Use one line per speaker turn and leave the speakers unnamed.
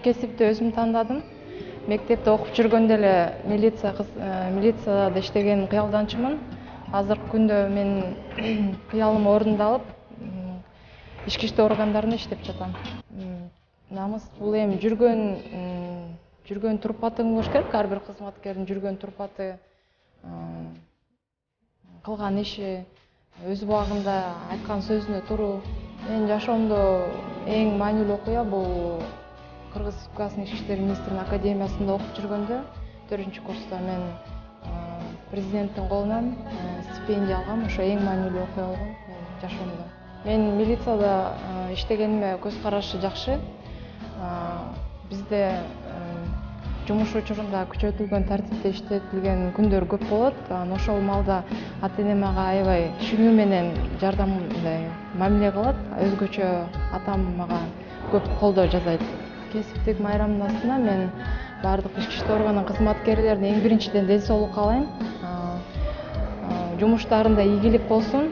кесипти өзүм тандадым. Мектепте окуп жүргөндө эле милицияда иштеген кыялданчымын. Азыркы күндө мен кыялым орундалып, ички иштер органдарында иштеп жатам. Намыс бул эми жүргөн турпатың болуш керек. Ар бир кызматкердин жүргөн турпаты, кылган иши, өз убагында айткан сөзүнө туруу. Менин жашоомдо эң маанилүү окуя бул Кыргыз Республикасынын ички иштер министринин академиясында окуп жүргөндө 4-курста мен президенттин колунан стипендия алгам. Ошо эң маанилүү окуя болгон менин жашоомдо. Мен милицияда иштегениме көз карашы жакшы. Бизде жумуш учурунда күчөтүлгөн тартипте иштетилген күндөр көп болот. Ошол маалда ата-эне мага аябай түшүнүү менен жардамдай мамиле кылат. Өзгөчө атам мага көп колдоо жасайт. Кесиптик майрамдасына мен бардык ички иштер органынын кызматкерлерине эң биринчиден ден соолук каалайм. Жумуштарында ийгилик болсун.